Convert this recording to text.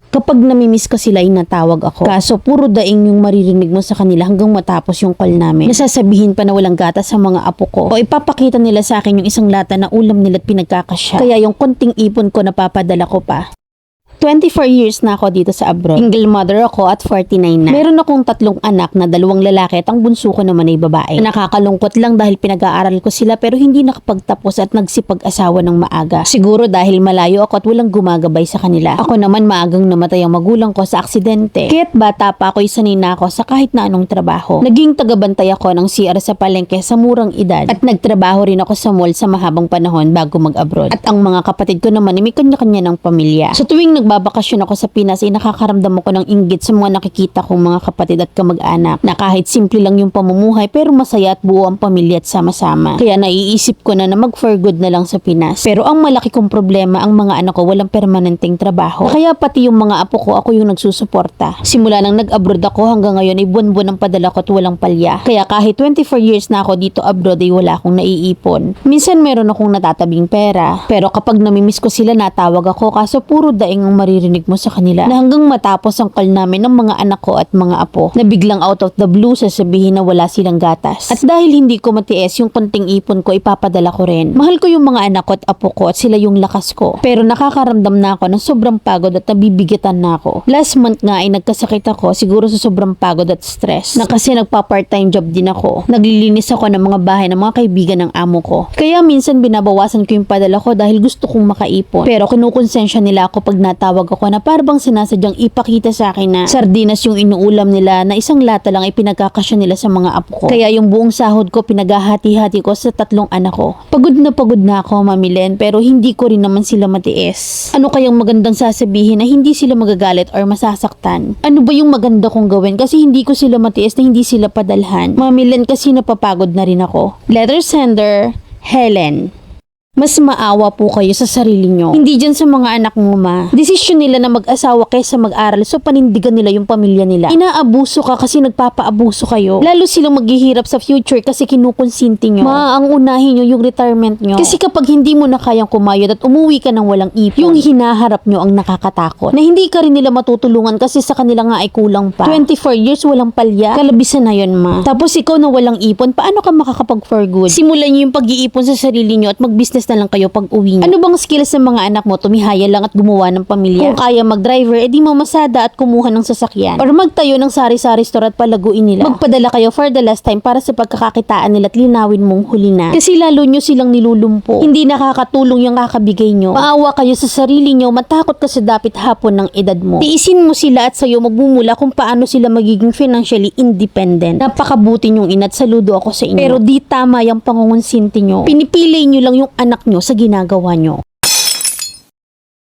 Kapag namimiss ka sila, inatawag ako. Kaso puro daing yung maririnig mo sa kanila hanggang matapos yung call namin. Nasasabihin pa na walang gatas sa mga apo ko. O ipapakita nila sa akin yung isang lata na ulam nila't pinagkakasya. Kaya yung konting ipon ko napapadala ko pa. 24 years na ako dito sa abroad. Single mother ako at 49 na. Meron akong 3 anak na 2 lalaki at ang bunso ko naman ay babae. Nakakalungkot lang dahil pinag-aaral ko sila pero hindi nakapagtapos at nagsipag-asawa ng maaga. Siguro dahil malayo ako at walang gumagabay sa kanila. Ako naman maagang namatay ang magulang ko sa aksidente. Kaya't bata pa ako'y sanay na ako sa kahit na anong trabaho. Naging tagabantay ako ng CR sa palengke sa murang edad at nagtrabaho rin ako sa mall sa mahabang panahon bago mag-abroad. At ang mga kapatid ko naman ay may kanya-kanya ng pamilya. Sa tuwing nagbabakasyon ako sa Pinas ay nakakaramdam ako ng inggit sa mga nakikita kong mga kapatid at kamag-anak na kahit simple lang yung pamumuhay pero masaya at buo ang pamilya at sama-sama. Kaya naiisip ko na mag for good na lang sa Pinas. Pero ang malaki kong problema, ang mga anak ko walang permanenteng trabaho. Kaya pati yung mga apo ko ako yung nagsusuporta. Simula nang nag-abroad ako hanggang ngayon ay buwan-buwan ang padala ko at walang palya. Kaya kahit 24 years na ako dito abroad ay wala akong naiipon. Minsan meron akong natatabing pera. Pero kapag namimiss ko sila natawag ako kaso puro daing ang maririnig mo sa kanila na hanggang matapos ang call namin ng mga anak ko at mga apo na biglang out of the blue sasabihin na wala silang gatas. At dahil hindi ko matiis yung konting ipon ko ipapadala ko rin. Mahal ko yung mga anak ko at apo ko at sila yung lakas ko. Pero nakakaramdam na ako ng sobrang pagod at nabibigatan na ako. Last month nga ay nagkasakit ako siguro sa sobrang pagod at stress na kasi nagpa-part-time job din ako. Naglilinis ako ng mga bahay ng mga kaibigan ng amo ko. Kaya minsan binabawasan ko yung padala ko dahil gusto kong makaipon. Pero kinukonsensya nila ako pag natawag ako na parang sinasadyang ipakita sa akin na sardinas yung inuulam nila na isang lata lang ay pinagkakasya nila sa mga apo ko. Kaya yung buong sahod ko pinaghahati-hati ko sa 3 anak ko. Pagod na ako mamilen pero hindi ko rin naman sila matiis. Ano kayang magandang sasabihin na hindi sila magagalit or masasaktan? Ano ba yung maganda kong gawin kasi hindi ko sila matiis na hindi sila padalhan? Mamilen kasi napapagod na rin ako. Letter sender, Helen. Mas maawa po kayo sa sarili nyo. Hindi dyan sa mga anak mo ma. Desisyon nila na mag-asawa kaysa mag-aral so panindigan nila yung pamilya nila. Inaabuso ka kasi nagpapaabuso kayo. Lalo silang maghihirap sa future kasi kinukonsinti nyo. Ma, ang unahin nyo yung retirement nyo. Kasi kapag hindi mo na kayang kumayod at umuwi ka ng walang ipon, yung hinaharap nyo ang nakakatakot. Na hindi ka rin nila matutulungan kasi sa kanila nga ay kulang pa. 24 years walang palya. Kalabisan na yun ma. Tapos ikaw na walang ipon, paano ka makakapag for good? Simulan nyo yung pag-iipon sa sarili nyo at mag-business na lang kayo pag uwi nyo. Ano bang skills ng mga anak mo? Tumihaya lang at gumawa ng pamilya. Kung kaya mag-driver, edi mamasada at kumuha ng sasakyan. Or magtayo ng sari-sari store at palaguin nila. Magpadala kayo for the last time para sa pagkakakitaan nila at linawin mong huli na. Kasi lalo nyo silang nilulumpo. Hindi nakakatulong yung kakabigay nyo. Maawa kayo sa sarili nyo, matakot ka sa dapit hapon ng edad mo. Tiisin mo sila at sa'yo magmumula kung paano sila magiging financially independent. Napakabuti nyong ina at saludo ako sa inyo. Pero di tama yung pangungonsinti nyo. Pinipili nyo lang yung anak nyo sa ginagawa nyo.